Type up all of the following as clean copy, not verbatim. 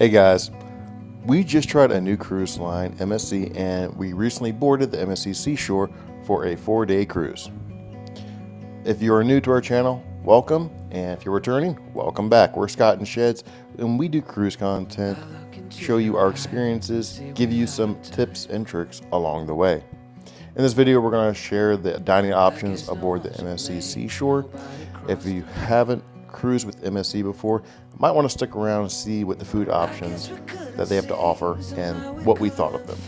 Hey guys, we just tried a new cruise line, MSC, and we recently boarded the MSC Seashore for a 4-day cruise. If you are new to our channel, welcome, and if you're returning, welcome back. We're Scott and Sheds, and we do cruise content, show you our experiences, give you some tips and tricks along the way. In this video, we're going to share the dining options aboard the MSC Seashore. If you haven't cruised with MSC before, might want to stick around and see what the food options that they have to offer and what we thought of them.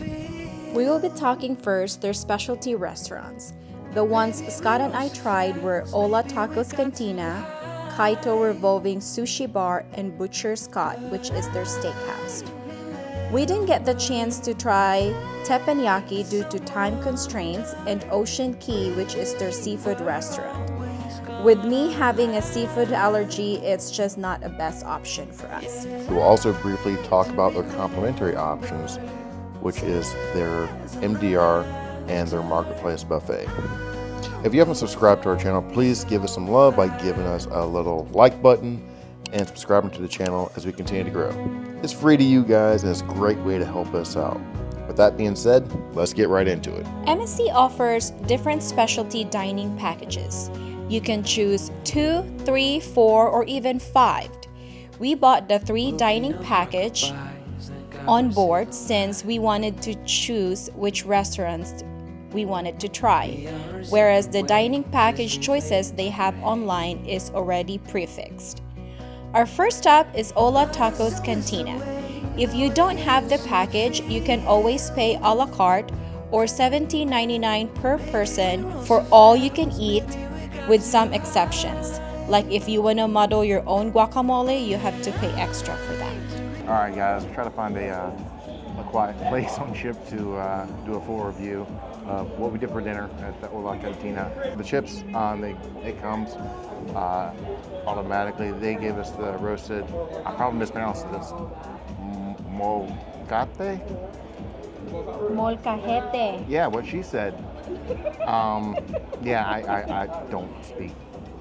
We will be talking first their specialty restaurants. The ones Scott and I tried were Hola Tacos Cantina, Kaito Revolving Sushi Bar, and Butcher Scott, which is their steakhouse. We didn't get the chance to try teppanyaki due to time constraints, and Ocean Cay, which is their seafood restaurant. With me having a seafood allergy, it's just not a best option for us. We will also briefly talk about their complimentary options, which is their MDR and their marketplace buffet. If you haven't subscribed to our channel, please give us some love by giving us a little like button and subscribing to the channel as we continue to grow. It's free to you guys and it's a great way to help us out. With that being said, let's get right into it. MSC offers different specialty dining packages. You can choose 2, 3, 4, or even 5. We bought the 3 dining package on board since we wanted to choose which restaurants we wanted to try, whereas the dining package choices they have online is already prefixed. Our first stop is Hola Tacos Cantina. If you don't have the package, you can always pay a la carte or $17.99 per person for all you can eat, with some exceptions. Like if you want to model your own guacamole, you have to pay extra for that. All right, guys, try to find a quiet place on ship to do a full review of what we did for dinner at the Hola Cantina. The chips, it comes automatically. They gave us the roasted, I probably mispronounced this, molcate? Molcajete. Yeah, what she said. Yeah, I don't speak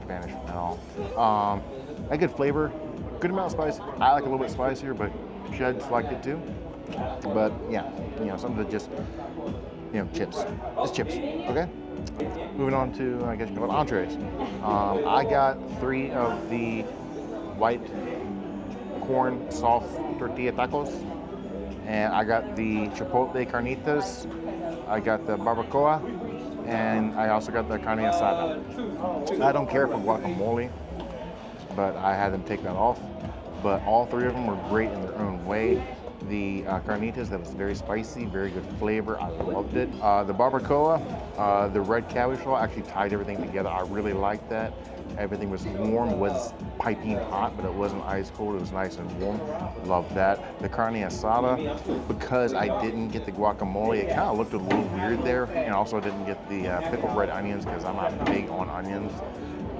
Spanish at all. A good flavor, good amount of spice. I like a little bit spicier, but Sheds liked it too. But yeah, something that just, chips. It's chips, okay? Moving on to, I guess you call it entrees. I got 3 of the white corn soft tortilla tacos. And I got the chipotle carnitas, I got the barbacoa, and I also got the carne asada. I don't care for guacamole, but I had them take that off. But all 3 of them were great in their own way. The carnitas, that was very spicy, very good flavor. I loved it. The barbacoa, the red cabbage roll actually tied everything together. I really liked that. Everything was warm, was piping hot, but it wasn't ice cold. It was nice and warm. Loved that. The carne asada, because I didn't get the guacamole, it kind of looked a little weird there. And also didn't get the pickled red onions because I'm not big on onions.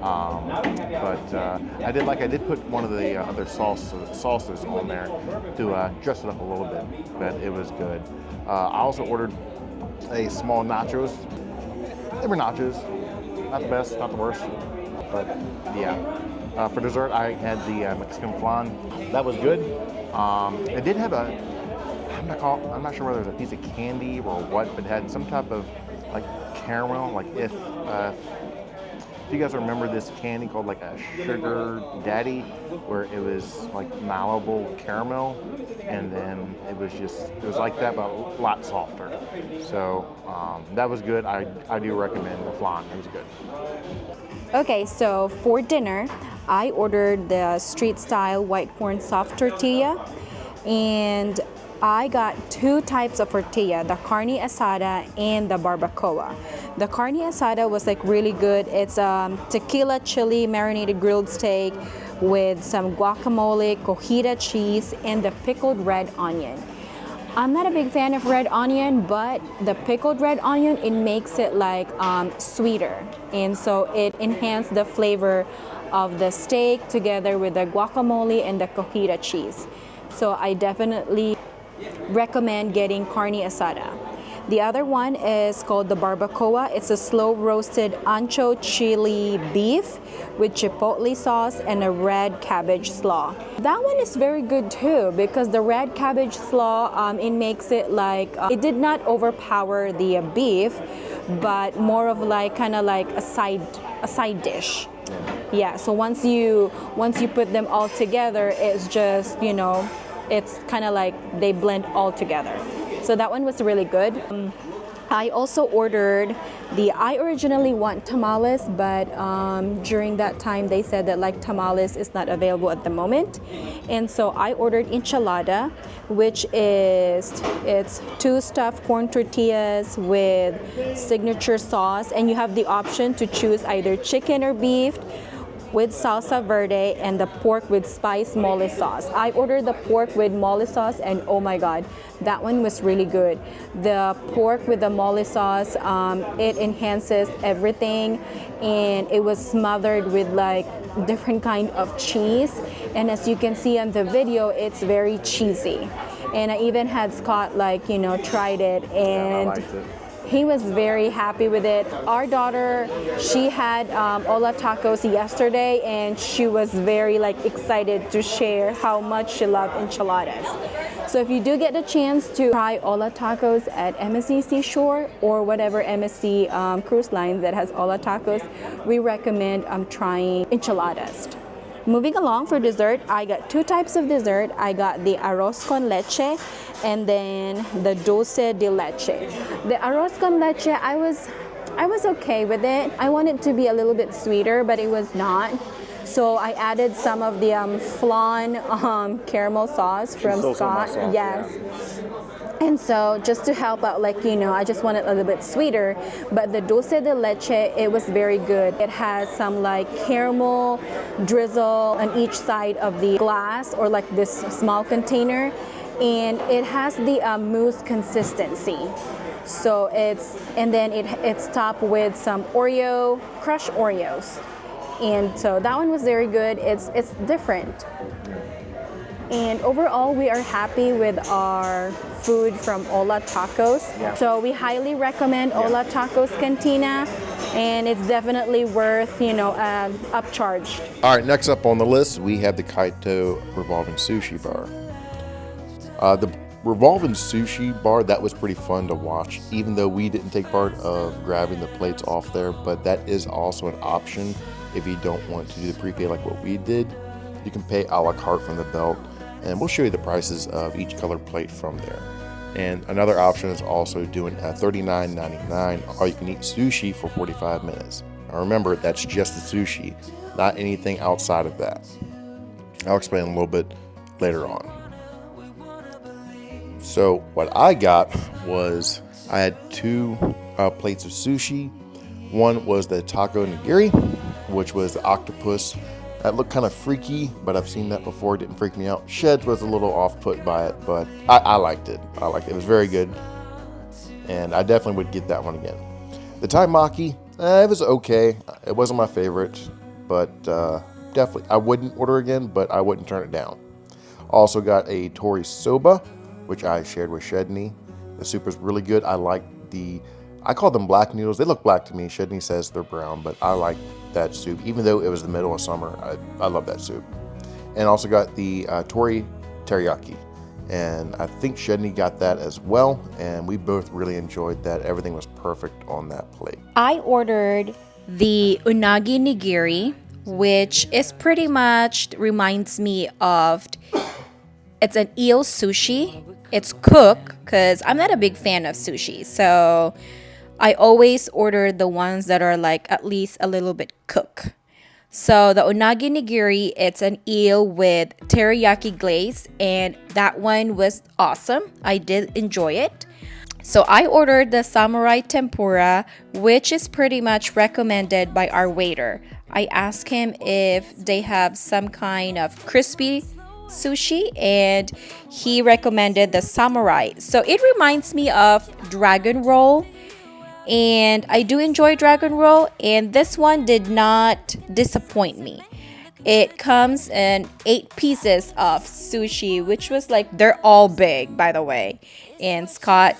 I did put one of the other sauces on there to dress it up a little bit, but it was good. I also ordered a small nachos. They were nachos. Not the best, not the worst. But yeah, for dessert I had the Mexican flan. That was good. It did have I'm not sure whether it was a piece of candy or what, but it had some type of like caramel. Like if you guys remember this candy called like a sugar daddy, where it was like malleable caramel, and then it was like that but a lot softer. So that was good. I do recommend the flan. It was good. Okay, so for dinner, I ordered the street style white corn soft tortilla, and I got 2 types of tortilla, the carne asada and the barbacoa. The carne asada was like really good. It's tequila chili marinated grilled steak with some guacamole, cojita cheese, and the pickled red onion. I'm not a big fan of red onion, but the pickled red onion, it makes it like sweeter. And so it enhanced the flavor of the steak together with the guacamole and the cojita cheese. So I definitely recommend getting carne asada. The other one is called the barbacoa. It's a slow roasted ancho chili beef with chipotle sauce and a red cabbage slaw. That one is very good too because the red cabbage slaw, it makes it like, it did not overpower the beef, but more of like kind of like a side dish. Yeah, so once you put them all together, it's just, you know, it's kind of like they blend all together. So that one was really good. I also ordered I originally want tamales, but during that time they said that like tamales is not available at the moment. And so I ordered enchilada, which is, it's 2 stuffed corn tortillas with signature sauce, and you have the option to choose either chicken or beef with salsa verde and the pork with spice mole sauce. I ordered the pork with mole sauce, and oh my god, that one was really good. The pork with the mole sauce, it enhances everything, and it was smothered with like different kind of cheese, and as you can see on the video, it's very cheesy. And I even had Scott like, you know, tried it, and I liked it. he was very happy with it. Our daughter, she had Hola Tacos yesterday, and she was very like excited to share how much she loved enchiladas. So if you do get the chance to try Hola Tacos at MSC Seashore or whatever MSC cruise line that has Hola Tacos, we recommend trying enchiladas. Moving along for dessert, I got 2 types of dessert. I got the arroz con leche and then the dulce de leche. The arroz con leche, I was okay with it. I wanted to be a little bit sweeter, but it was not. So I added some of the flan caramel sauce from Scott. Sauce, yes. Yeah. And so just to help out, like, you know, I just wanted a little bit sweeter, but the dulce de leche, it was very good. It has some like caramel drizzle on each side of the glass or like this small container, and it has the mousse consistency. So it's topped with some crushed Oreos. And so that one was very good. It's different. And overall, we are happy with our food from Hola Tacos. Yeah. So we highly recommend Hola Tacos Cantina, and it's definitely worth, you know, upcharged. All right, next up on the list, we have the Kaito Revolving Sushi Bar. The Revolving Sushi Bar, that was pretty fun to watch, even though we didn't take part of grabbing the plates off there, but that is also an option if you don't want to do the prepay like what we did. You can pay a la carte from the belt, and we'll show you the prices of each color plate from there. And another option is also doing a $39.99 all-you-can-eat sushi for 45 minutes. Now remember, that's just the sushi, not anything outside of that. I'll explain a little bit later on. So what I got was, I had 2 plates of sushi. One was the taco nigiri, which was the octopus. That looked kind of freaky, but I've seen that before. It didn't freak me out. Shed was a little off-put by it, but I liked it. It was very good, and I definitely would get that one again. The Thai maki, it was okay. It wasn't my favorite, but definitely I wouldn't order again, but I wouldn't turn it down. Also got a tori soba, which I shared with Shedney. The soup is really good. I call them black noodles. They look black to me. Shedney says they're brown, but I like that soup. Even though it was the middle of summer, I love that soup. And also got the tori teriyaki. And I think Shedney got that as well. And we both really enjoyed that. Everything was perfect on that plate. I ordered the unagi nigiri, which is pretty much reminds me of, it's an eel sushi. It's cooked, because I'm not a big fan of sushi. So I always order the ones that are like at least a little bit cooked. So the unagi nigiri, it's an eel with teriyaki glaze, and that one was awesome. I did enjoy it. So I ordered the samurai tempura, which is pretty much recommended by our waiter. I asked him if they have some kind of crispy sushi, and he recommended the samurai. So it reminds me of dragon roll, and I do enjoy dragon roll, and this one did not disappoint me. It comes in 8 pieces of sushi, which was like, they're all big, by the way. And Scott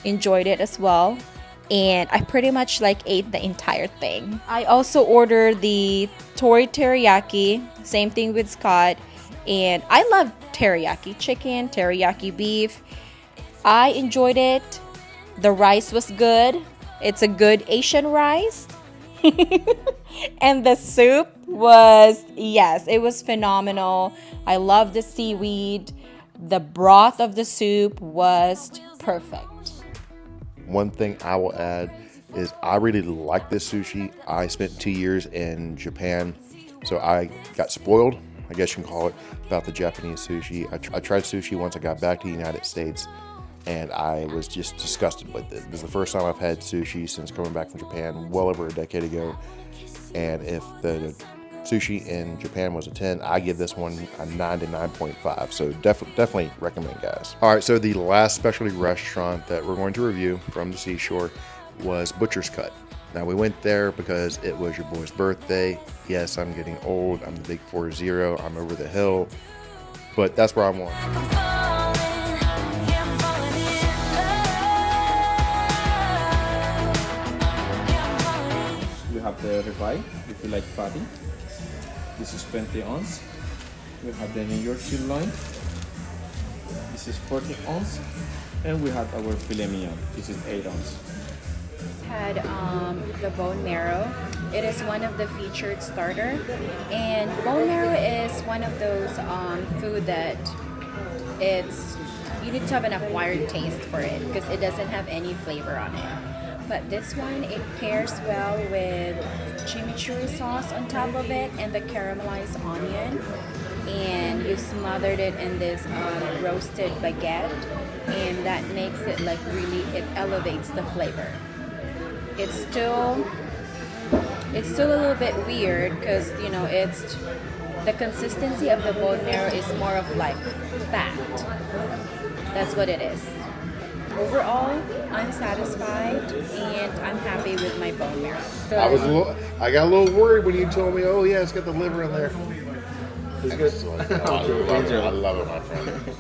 enjoyed it as well. And I pretty much like ate the entire thing. I also ordered the tori teriyaki, same thing with Scott. And I love teriyaki chicken, teriyaki beef. I enjoyed it. The rice was good. It's a good Asian rice. And the soup was, yes, it was phenomenal. I love the seaweed. The broth of the soup was perfect. One thing I will add is I really like this sushi. I spent 2 years in Japan, so I got spoiled, I guess you can call it, about the Japanese sushi. I tried sushi once I got back to the United States, and I was just disgusted with it. This is the first time I've had sushi since coming back from Japan well over a decade ago. And if the sushi in Japan was a 10, I give this one a 9 to 9.5. So definitely recommend, guys. All right, so the last specialty restaurant that we're going to review from the Seashore was Butcher's Cut. Now, we went there because it was your boy's birthday. Yes, I'm getting old. I'm the big 4-0. I'm over the hill. But that's where I'm going. We have the ribeye, if you like fatty. This is 20 ounce. We have the New York sirloin. This is 40 ounce. And we have our filet mignon. This is 8 ounce. Had the bone marrow. It is one of the featured starter, and bone marrow is one of those food that you need to have an acquired taste for it because it doesn't have any flavor on it. But this one, it pairs well with chimichurri sauce on top of it and the caramelized onion, and you smothered it in this roasted baguette, and that makes it like really, it elevates the flavor. It's still a little bit weird because, you know, it's the consistency of the bone marrow is more of like fat. That's what it is. Overall, I'm satisfied and I'm happy with my bone marrow. I got a little worried when you told me, oh yeah, it's got the liver in there. It's good. I love it, my friend.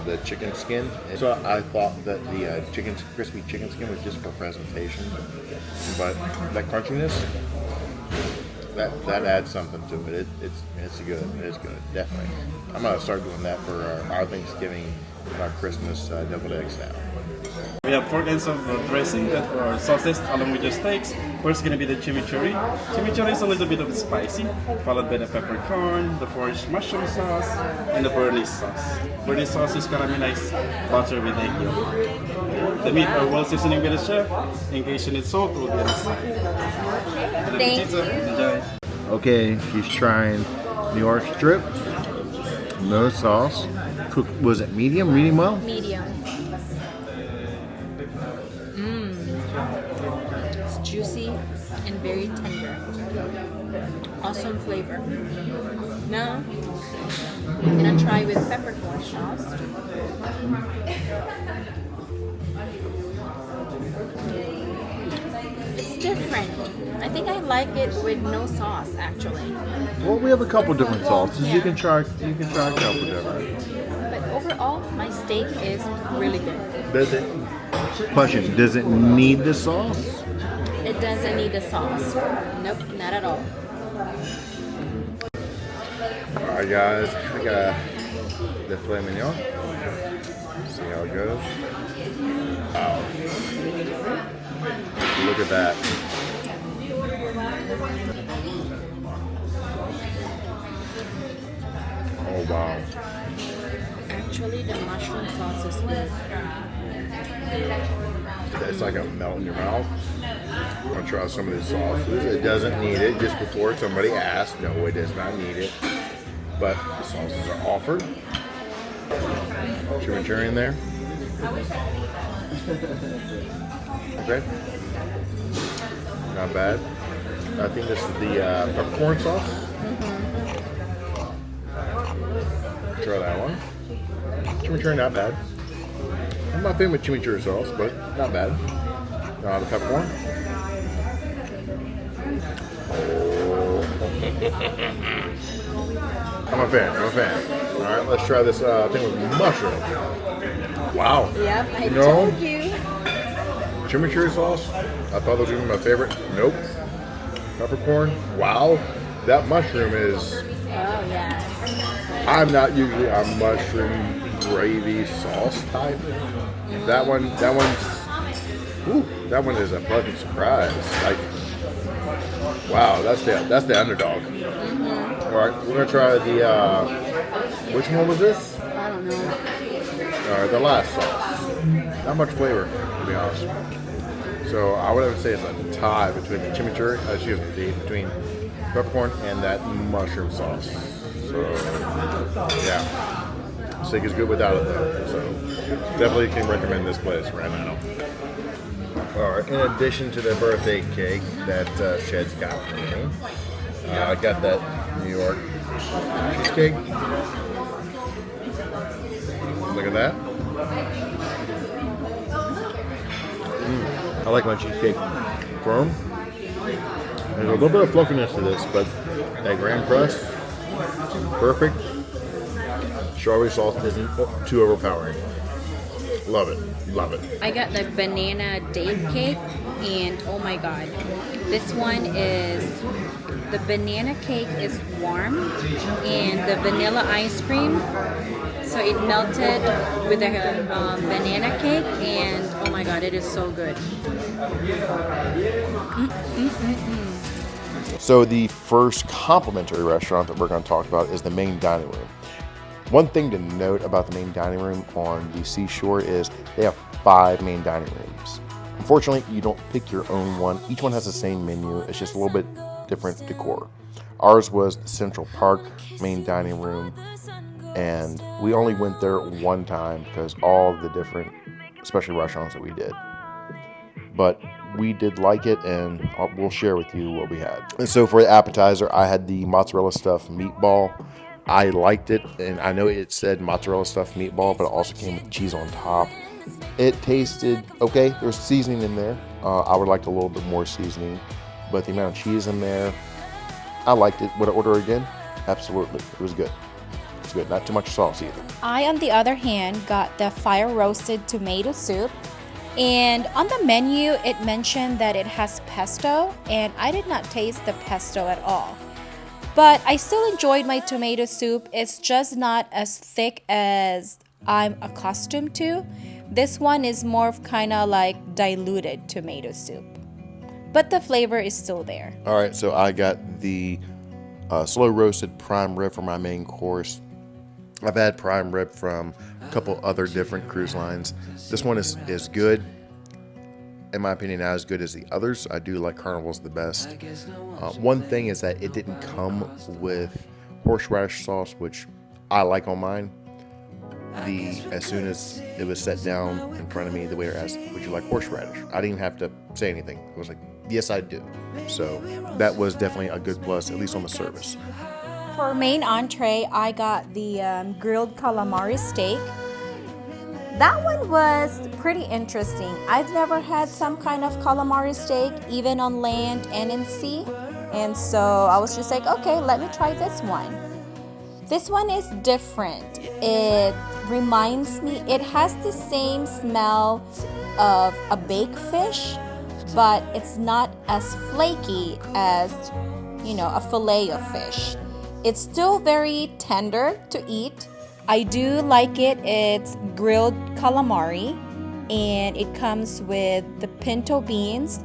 The chicken skin. So I thought that the crispy chicken skin was just for presentation, but that crunchiness, that adds something to it. It's good. It's good, definitely. I'm gonna start doing that for our Thanksgiving, our Christmas deviled eggs now. We have 4 kinds of dressing or sauces along with your steaks. First is going to be the chimichurri. Chimichurri is a little bit of spicy, followed by the peppercorn, the foraged mushroom sauce, and the Bernice sauce. Bernice sauce is caramelized butter with egg yolk. The meat are well seasoned by the chef. In case you need salt, we'll be on the side. Thank you. Enjoy. Okay, she's trying New York strip, no sauce. Cooked, was it medium well? Medium. It's juicy and very tender. Awesome flavor. Now, I'm gonna try with peppercorn sauce. It's different. I think I like it with no sauce, actually. Well, we have a couple different sauces. Yeah. You can try a couple different. But overall, my steak is really good. Does it? Question: does it need the sauce? It doesn't need the sauce. Nope, not at all. All right, guys. I got the filet mignon. See how it goes. Wow! Look at that. Oh wow! Actually, the mushroom sauce is good. It's like a melt in your mouth. I'm gonna try some of this sauce. It doesn't need it. Just before somebody asked, no, it does not need it. But the sauces are offered. Chimichurri in there. Okay. Not bad. I think this is the peppercorn sauce. Try that one. Chimichurri, not bad. I'm not favorite chimichurri sauce, but not bad. The peppercorn. Oh. I'm a fan. All right, let's try this thing with mushroom. Wow. Yep, I No. told you. Chimichurri sauce. I thought those were gonna be my favorite. Nope. Peppercorn. Wow. That mushroom is. Oh, yes. I'm not usually a mushroom gravy sauce type. That one is a pleasant surprise. Like, wow, that's the underdog. All right, we're gonna try the. Which one was this? I don't know. All right, the last sauce. Not much flavor, to be honest. So I would have to say it's a tie between the chimichurri, between peppercorn and that mushroom sauce. So yeah, steak is good without it though. So definitely can recommend this place right now. All right. In addition to the birthday cake that Shed's got for me, I got that New York cheesecake. Look at that. I like my cheesecake firm. There's a little bit of fluffiness to this, but that graham crust, perfect. Strawberry sauce isn't too overpowering. Love it. Love it. I got the banana date cake, and oh my god, this one is, the banana cake is warm, and the vanilla ice cream, so it melted with the banana cake, and oh my god, it is so good. So the first complimentary restaurant that we're going to talk about is the main dining room. One thing to note about the main dining room on the Seashore is they have 5 main dining rooms. Unfortunately, you don't pick your own one. Each one has the same menu. It's just a little bit different decor. Ours was the Central Park main dining room, and we only went there one time because all the different special restaurants that we did. But we did like it, and we'll share with you what we had. And so for the appetizer, I had the mozzarella stuffed meatball. I liked it, and I know it said mozzarella stuffed meatball, but it also came with cheese on top. It tasted okay. There was seasoning in there. I would like a little bit more seasoning, but the amount of cheese in there, I liked it. Would I order again? Absolutely. It was good. It's good. Not too much sauce either. I, on the other hand, got the fire roasted tomato soup. And on the menu, it mentioned that it has pesto, and I did not taste the pesto at all. But I still enjoyed my tomato soup. It's just not as thick as I'm accustomed to. This one is more of kind of like diluted tomato soup. But the flavor is still there. All right, so I got the slow roasted prime rib for my main course. I've had prime rib from a couple other different cruise lines. This one is good. In my opinion, not as good as the others. I do like Carnival's the best. One thing is that it didn't come with horseradish sauce, which I like on mine. As soon as it was set down in front of me, the waiter asked, "Would you like horseradish?" I didn't even have to say anything. I was like, "Yes, I do." So that was definitely a good plus, at least on the service. For main entree, I got the grilled calamari steak. That one was pretty interesting. I've never had some kind of calamari steak, even on land and in sea. And so I was just like, okay, let me try this one. This one is different. It reminds me, it has the same smell of a baked fish, but it's not as flaky as, a fillet of fish. It's still very tender to eat. I do like it. It's grilled calamari, and it comes with the pinto beans,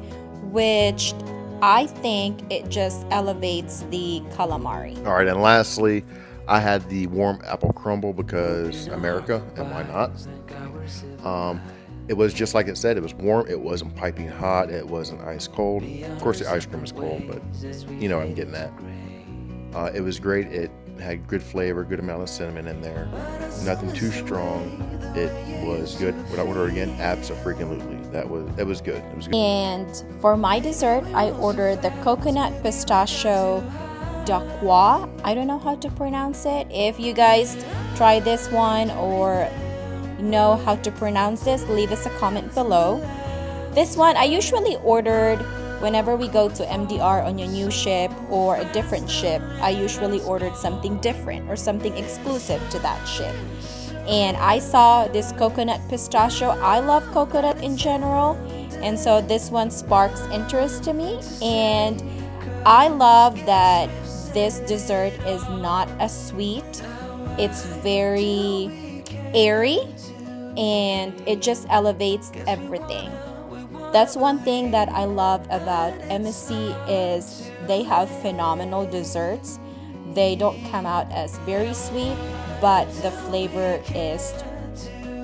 which I think it just elevates the calamari. All right, and lastly, I had the warm apple crumble because America, and why not? It was just like it said. It was warm. It wasn't piping hot. It wasn't ice cold. Of course, the ice cream is cold, but you know what I'm getting at. It was great. It had good flavor, good amount of cinnamon in there. Nothing too strong. It was good. Would I order it again? Abso-freaking-lutely. It was good. It was good. And for my dessert, I ordered the coconut pistachio daqua. I don't know how to pronounce it. If you guys try this one or know how to pronounce this, leave us a comment below. This one, I usually ordered whenever we go to MDR on a new ship or a different ship, I usually ordered something different or something exclusive to that ship. And I saw this coconut pistachio. I love coconut in general, and so this one sparks interest to me. And I love that this dessert is not as sweet. It's very airy, and it just elevates everything. That's one thing that I love about MSC is they have phenomenal desserts. They don't come out as very sweet, but the flavor is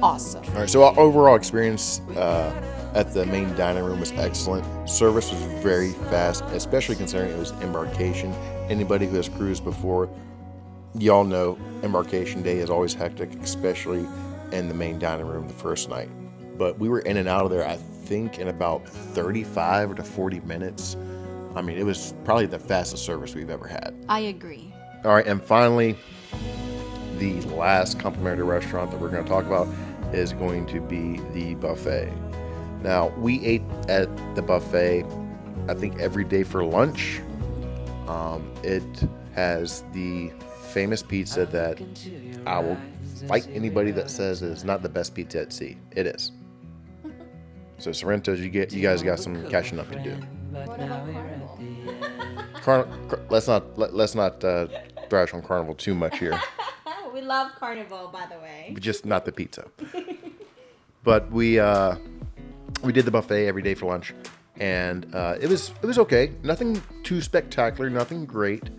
awesome. All right, so our overall experience at the main dining room was excellent. Service was very fast, especially considering it was embarkation. Anybody who has cruised before, y'all know embarkation day is always hectic, especially in the main dining room the first night. But we were in and out of there, I think, in about 35 to 40 minutes. I mean, it was probably the fastest service we've ever had. I agree. All right, and finally, the last complimentary restaurant that we're going to talk about is going to be the buffet. Now, we ate at the buffet, I think, every day for lunch. It has the famous pizza that I will fight anybody that says it is not the best pizza at sea. It is. So Sorrento's, you guys got some catching up to do. Let's not thrash on Carnival too much here. We love Carnival, by the way. Just not the pizza. But we did the buffet every day for lunch, and it was okay. Nothing too spectacular, nothing great,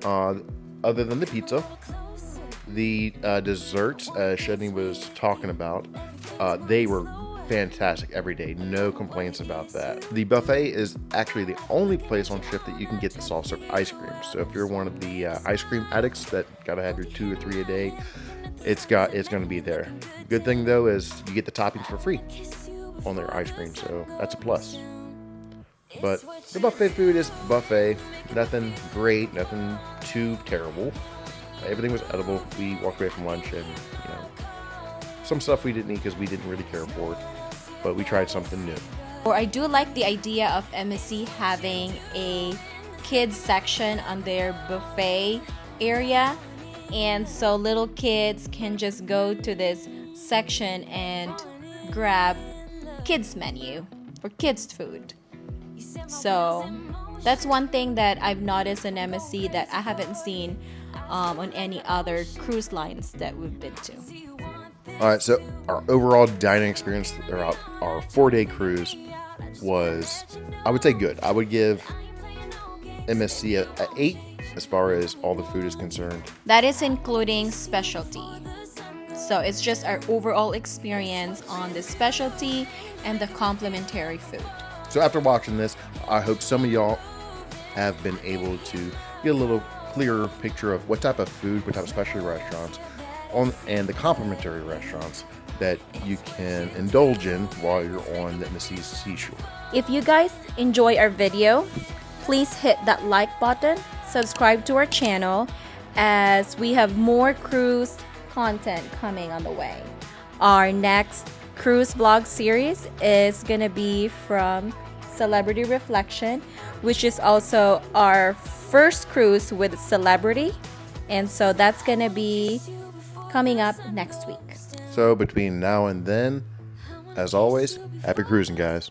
other than the pizza. The desserts, as Shedney was talking about, they were fantastic every day. No complaints about that. The buffet is actually the only place on ship that you can get the soft serve ice cream. So if you're one of the ice cream addicts that gotta have your 2 or 3 a day, it's going to be there. Good thing though is you get the toppings for free on their ice cream, so that's a plus. But the buffet food is buffet. Nothing great, nothing too terrible. Everything was edible. We walked away from lunch, and some stuff we didn't eat because we didn't really care for it, but we tried something new. Or I do like the idea of MSC having a kids section on their buffet area, and so little kids can just go to this section and grab kids menu or kids food. So that's one thing that I've noticed in MSC that I haven't seen on any other cruise lines that we've been to. All right, so our overall dining experience throughout our 4-day cruise was, I would say, good. I would give MSC a 8 as far as all the food is concerned. That is including specialty. So it's just our overall experience on the specialty and the complimentary food. So after watching this, I hope some of y'all have been able to get a little clearer picture of what type of food, what type of specialty restaurants, and the complimentary restaurants that you can indulge in while you're on the MSC Seashore. If you guys enjoy our video, please hit that like button, subscribe to our channel, as we have more cruise content coming on the way. Our next cruise vlog series is gonna be from Celebrity Reflection, which is also our first cruise with celebrity, and so that's gonna be coming up next week. So between now and then, as always, happy cruising, guys.